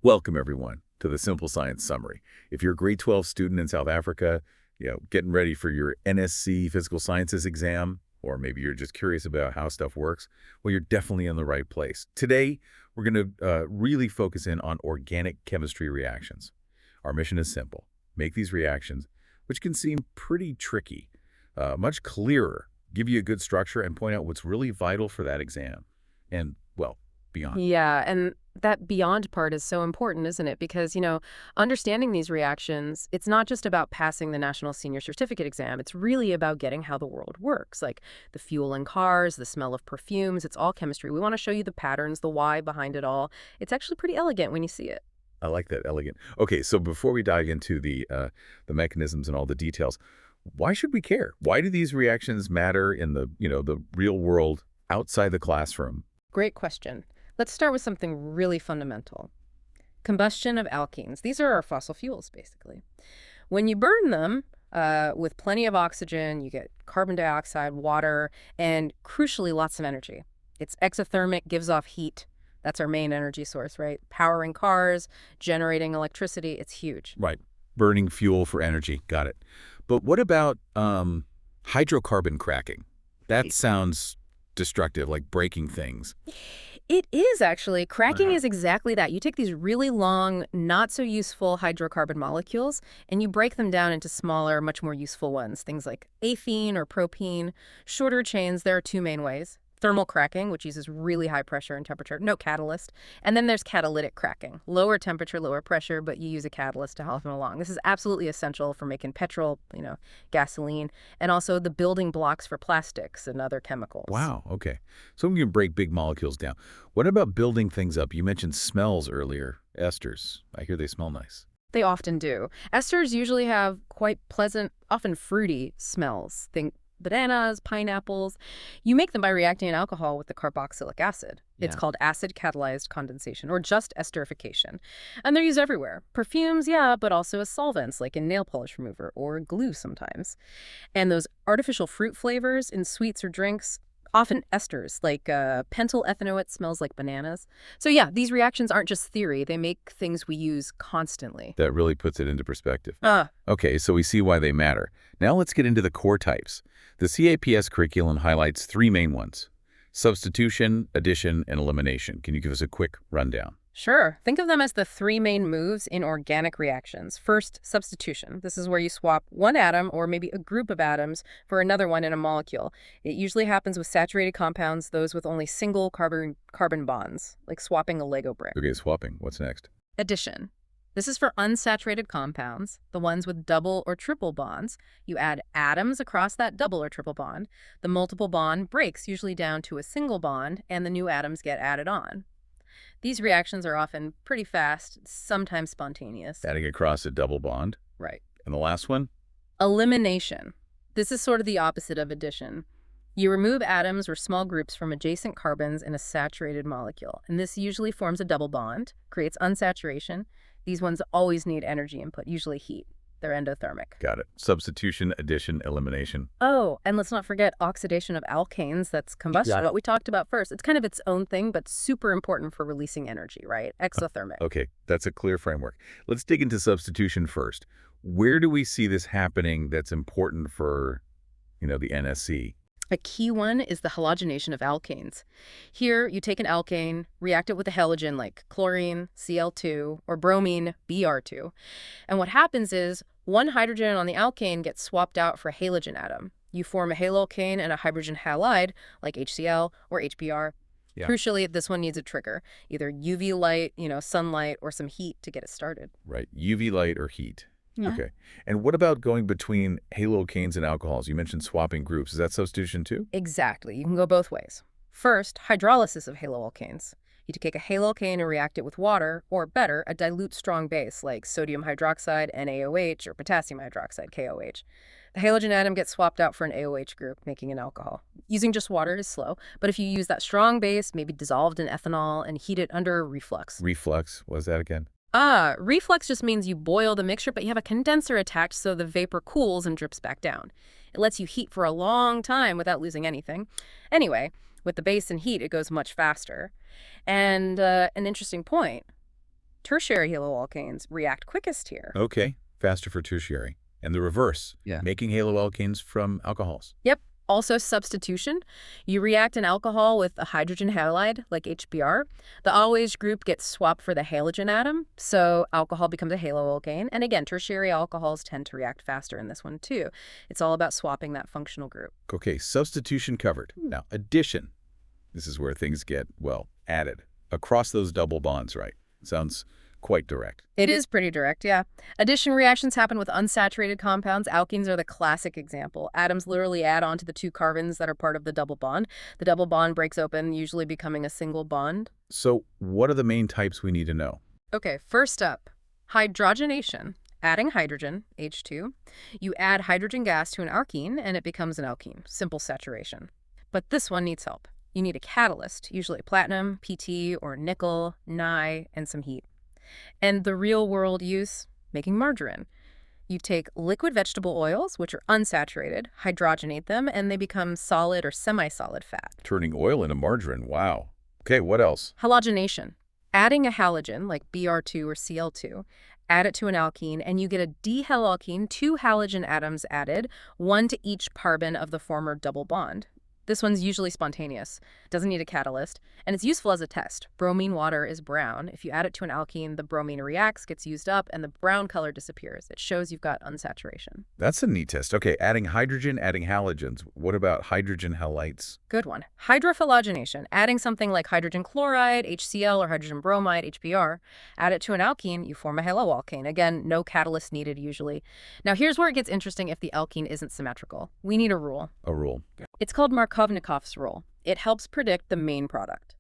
Welcome, everyone, to the Simple Science Summary. If you're a grade 12 student in South Africa, getting ready for your NSC Physical Sciences exam, or maybe you're just curious about how stuff works, well, you're definitely in the right place. Today, we're going to really focus in on organic chemistry reactions. Our mission is simple. Make these reactions, which can seem pretty tricky, much clearer, give you a good structure, and point out what's really vital for that exam. And, well, beyond. Yeah, and that beyond part is so important, isn't it? Because, understanding these reactions, it's not just about passing the National Senior Certificate exam. It's really about getting how the world works, like the fuel in cars, the smell of perfumes. It's all chemistry. We want to show you the patterns, the why behind it all. It's actually pretty elegant when you see it. I like that, elegant. Okay, so before we dive into the mechanisms and all the details, why should we care? Why do these reactions matter in the real world outside the classroom? Great question. Let's start with something really fundamental. Combustion of alkenes. These are our fossil fuels, basically. When you burn them with plenty of oxygen, you get carbon dioxide, water, and crucially, lots of energy. It's exothermic, gives off heat. That's our main energy source, right? Powering cars, generating electricity. It's huge. Right, burning fuel for energy. Got it. But what about hydrocarbon cracking? That sounds destructive, like breaking things. It is actually. Cracking is exactly that. You take these really long, not so useful hydrocarbon molecules and you break them down into smaller, much more useful ones. Things like ethene or propene. Shorter chains, there are two main ways. Thermal cracking, which uses really high pressure and temperature, no catalyst. And then there's catalytic cracking. Lower temperature, lower pressure, but you use a catalyst to help them along. This is absolutely essential for making petrol, gasoline, and also the building blocks for plastics and other chemicals. Wow, okay. So we can break big molecules down. What about building things up? You mentioned smells earlier. Esters. I hear they smell nice. They often do. Esters usually have quite pleasant, often fruity smells. Think bananas, pineapples. You make them by reacting an alcohol with the carboxylic acid. It's called acid-catalyzed condensation, or just esterification. And they're used everywhere. Perfumes, yeah, but also as solvents, like in nail polish remover or glue sometimes. And those artificial fruit flavors in sweets or drinks, often esters, like pentyl ethanoate smells like bananas. So yeah, these reactions aren't just theory. They make things we use constantly. That really puts it into perspective. Okay, so we see why they matter. Now let's get into the core types. The CAPS curriculum highlights three main ones: substitution, addition, and elimination. Can you give us a quick rundown? Sure. Think of them as the three main moves in organic reactions. First, substitution. This is where you swap one atom or maybe a group of atoms for another one in a molecule. It usually happens with saturated compounds, those with only single carbon bonds, like swapping a Lego brick. Okay, swapping. What's next? Addition. This is for unsaturated compounds, the ones with double or triple bonds. You add atoms across that double or triple bond. The multiple bond breaks usually down to a single bond, and the new atoms get added on. These reactions are often pretty fast, sometimes spontaneous. Adding across a double bond. Right. And the last one? Elimination. This is sort of the opposite of addition. You remove atoms or small groups from adjacent carbons in a saturated molecule, and this usually forms a double bond, creates unsaturation. These ones always need energy input, usually heat. They're endothermic. Got it. Substitution, addition, elimination. Oh, and let's not forget oxidation of alkanes. That's combustion, what we talked about first. It's kind of its own thing, but super important for releasing energy, right? Exothermic. Okay, that's a clear framework. Let's dig into substitution first. Where do we see this happening that's important for, the NSC? A key one is the halogenation of alkanes. Here, you take an alkane, react it with a halogen like chlorine, Cl2, or bromine, Br2. And what happens is one hydrogen on the alkane gets swapped out for a halogen atom. You form a halocane and a hydrogen halide like HCl or HBr. Yeah. Crucially, this one needs a trigger, either UV light, sunlight, or some heat to get it started. Right, UV light or heat. Yeah. Okay. And what about going between halocanes and alcohols? You mentioned swapping groups. Is that substitution too? Exactly. You can go both ways. First, hydrolysis of haloalkanes. You take a halocane and react it with water, or better, a dilute strong base like sodium hydroxide, NaOH, or potassium hydroxide, KOH. The halogen atom gets swapped out for an AOH group, making an alcohol. Using just water is slow, but if you use that strong base, maybe dissolved in ethanol, and heat it under reflux. Reflux, what is that again? Reflux just means you boil the mixture, but you have a condenser attached so the vapor cools and drips back down. It lets you heat for a long time without losing anything. Anyway, with the base and heat, it goes much faster. And an interesting point, Tertiary haloalkanes react quickest here. Okay, faster for tertiary. And the reverse, Yeah. making haloalkanes from alcohols. Yep. Also substitution. You react an alcohol with a hydrogen halide, like HBr. The always group gets swapped for the halogen atom, so alcohol becomes a haloalkane. And again, tertiary alcohols tend to react faster in this one, too. It's all about swapping that functional group. Okay, substitution covered. Now, addition. This is where things get, well, added. Across those double bonds, right? Sounds quite direct. It is pretty direct, yeah. Addition reactions happen with unsaturated compounds. Alkenes are the classic example. Atoms literally add on to the two carbons that are part of the double bond. The double bond breaks open, usually becoming a single bond. So what are the main types we need to know? Okay, first up, hydrogenation. Adding hydrogen, H2. You add hydrogen gas to an alkene, and it becomes an alkene. Simple saturation. But this one needs help. You need a catalyst, usually platinum, PT, or nickel, Ni, and some heat. And the real-world use, making margarine. You take liquid vegetable oils, which are unsaturated, hydrogenate them, and they become solid or semi-solid fat. Turning oil into margarine, wow. Okay, what else? Halogenation. Adding a halogen, like Br2 or Cl2, add it to an alkene, and you get a dihalalkene, 2 halogen atoms added, 1 to each carbon of the former double bond. This one's usually spontaneous, doesn't need a catalyst, and it's useful as a test. Bromine water is brown. If you add it to an alkene, the bromine reacts, gets used up, and the brown color disappears. It shows you've got unsaturation. That's a neat test. Okay, adding hydrogen, adding halogens. What about hydrogen halides? Good one. Hydrophalogenation. Adding something like hydrogen chloride, HCl, or hydrogen bromide, HBr. Add it to an alkene, you form a haloalkane. Again, no catalyst needed usually. Now here's where it gets interesting if the alkene isn't symmetrical. We need a rule. A rule. It's called Markovnikov's rule. It helps predict the main product.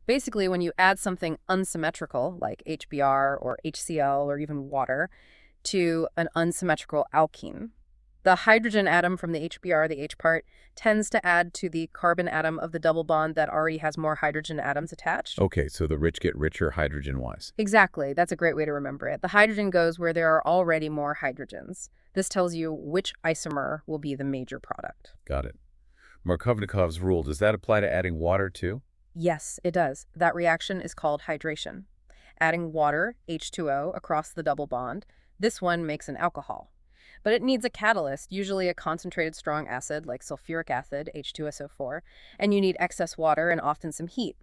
Basically, when you add something unsymmetrical, like HBr or HCl or even water, to an unsymmetrical alkene, the hydrogen atom from the HBr, the H part, tends to add to the carbon atom of the double bond that already has more hydrogen atoms attached. Okay, so the rich get richer hydrogen-wise. Exactly. That's a great way to remember it. The hydrogen goes where there are already more hydrogens. This tells you which isomer will be the major product. Got it. Markovnikov's rule, does that apply to adding water too? Yes, it does. That reaction is called hydration. Adding water, H2O, across the double bond, this one makes an alcohol. But it needs a catalyst, usually a concentrated strong acid like sulfuric acid, H2SO4, and you need excess water and often some heat.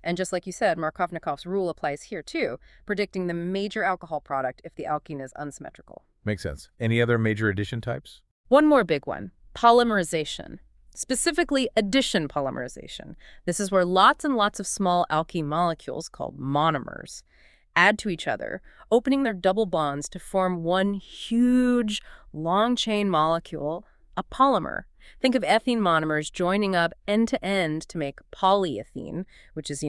And just like you said, Markovnikov's rule applies here too, predicting the major alcohol product if the alkene is unsymmetrical. Makes sense. Any other major addition types? One more big one, polymerization. Specifically, addition polymerization. This is where lots and lots of small alkene molecules, called monomers, add to each other, opening their double bonds to form one huge, long-chain molecule, a polymer. Think of ethene monomers joining up end-to-end to make polyethene, which is,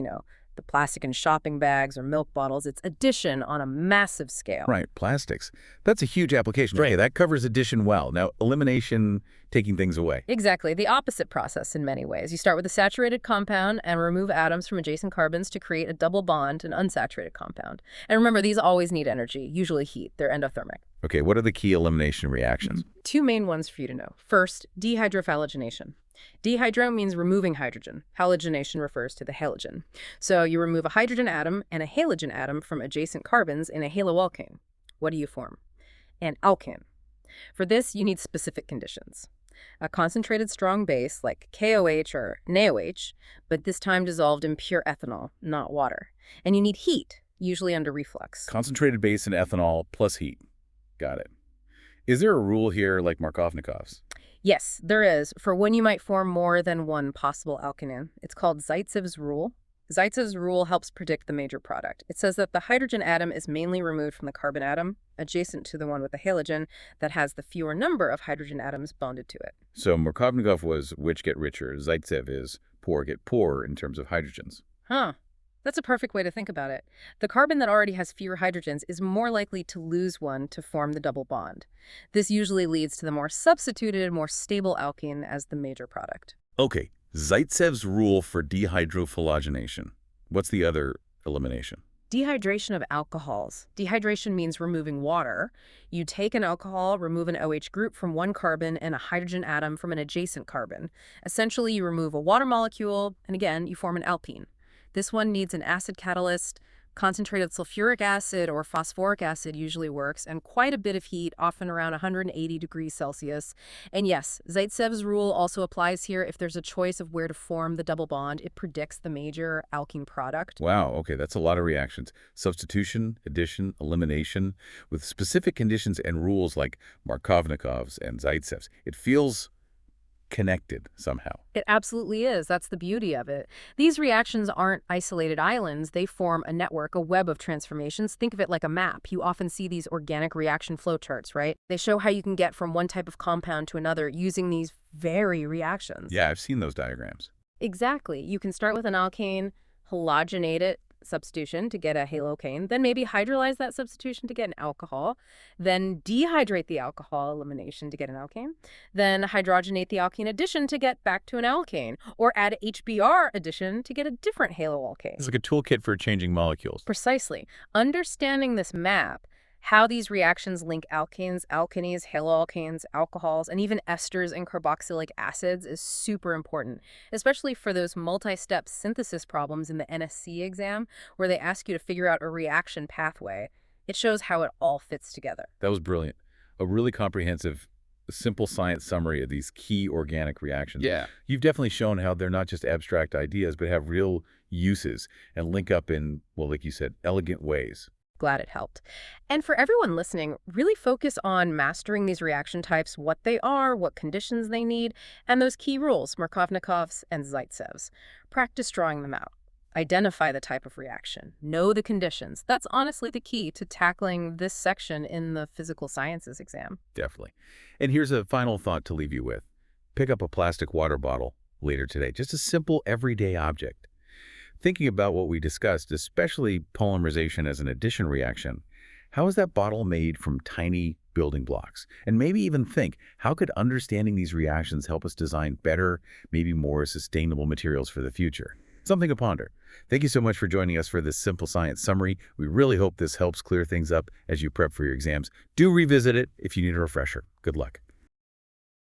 the plastic in shopping bags or milk bottles. It's addition on a massive scale. Right, plastics. That's a huge application. Right, that covers addition well. Now, elimination, taking things away. Exactly. The opposite process in many ways. You start with a saturated compound and remove atoms from adjacent carbons to create a double bond, an unsaturated compound. And remember, these always need energy, usually heat. They're endothermic. Okay, what are the key elimination reactions? Two main ones for you to know. First, dehydrophalogenation. Dehydro means removing hydrogen. Halogenation refers to the halogen. So you remove a hydrogen atom and a halogen atom from adjacent carbons in a haloalkane. What do you form? An alkane. For this, you need specific conditions. A concentrated strong base like KOH or NaOH, but this time dissolved in pure ethanol, not water. And you need heat, usually under reflux. Concentrated base in ethanol plus heat. Got it. Is there a rule here like Markovnikov's? Yes, there is, for when you might form more than one possible alkene. It's called Zaitsev's rule. Zaitsev's rule helps predict the major product. It says that the hydrogen atom is mainly removed from the carbon atom, adjacent to the one with the halogen, that has the fewer number of hydrogen atoms bonded to it. So Markovnikov was rich get richer. Zaitsev is poor get poorer in terms of hydrogens. Huh. That's a perfect way to think about it. The carbon that already has fewer hydrogens is more likely to lose one to form the double bond. This usually leads to the more substituted, more stable alkene as the major product. Okay, Zaitsev's rule for dehydrophalogenation. What's the other elimination? Dehydration of alcohols. Dehydration means removing water. You take an alcohol, remove an OH group from one carbon and a hydrogen atom from an adjacent carbon. Essentially, you remove a water molecule, and again, you form an alkene. This one needs an acid catalyst, Concentrated sulfuric acid or phosphoric acid usually works, and quite a bit of heat, often around 180 degrees Celsius. And yes, Zaitsev's rule also applies here. If there's a choice of where to form the double bond, it predicts the major alkene product. Wow, okay, that's a lot of reactions. Substitution, addition, elimination, with specific conditions and rules like Markovnikov's and Zaitsev's. It feels connected somehow. It absolutely is. That's the beauty of it. These reactions aren't isolated islands. They form a network, a web of transformations. Think of it like a map. You often see these organic reaction flowcharts, right? They show how you can get from one type of compound to another using these very reactions. Yeah, I've seen those diagrams. Exactly. You can start with an alkane, halogenate it, substitution to get a halocane, then maybe hydrolyze that substitution to get an alcohol, then dehydrate the alcohol elimination to get an alkane, then hydrogenate the alkene addition to get back to an alkane, or add HBr addition to get a different haloalkane. It's like a toolkit for changing molecules. Precisely. Understanding this map, how these reactions link alkanes, alkanes, haloalkanes, alcohols, and even esters and carboxylic acids is super important, especially for those multi-step synthesis problems in the NSC exam where they ask you to figure out a reaction pathway. It shows how it all fits together. That was brilliant. A really comprehensive, simple science summary of these key organic reactions. Yeah. You've definitely shown how they're not just abstract ideas, but have real uses and link up in, well, like you said, elegant ways. Glad it helped. And for everyone listening, really focus on mastering these reaction types, what they are, what conditions they need, and those key rules, Markovnikov's and Zaitsev's. Practice drawing them out. Identify the type of reaction. Know the conditions. That's honestly the key to tackling this section in the physical sciences exam. Definitely. And here's a final thought to leave you with. Pick up a plastic water bottle later today. Just a simple everyday object. Thinking about what we discussed, especially polymerization as an addition reaction, how is that bottle made from tiny building blocks? And maybe even think, how could understanding these reactions help us design better, maybe more sustainable materials for the future? Something to ponder. Thank you so much for joining us for this simple science summary. We really hope this helps clear things up as you prep for your exams. Do revisit it if you need a refresher. Good luck.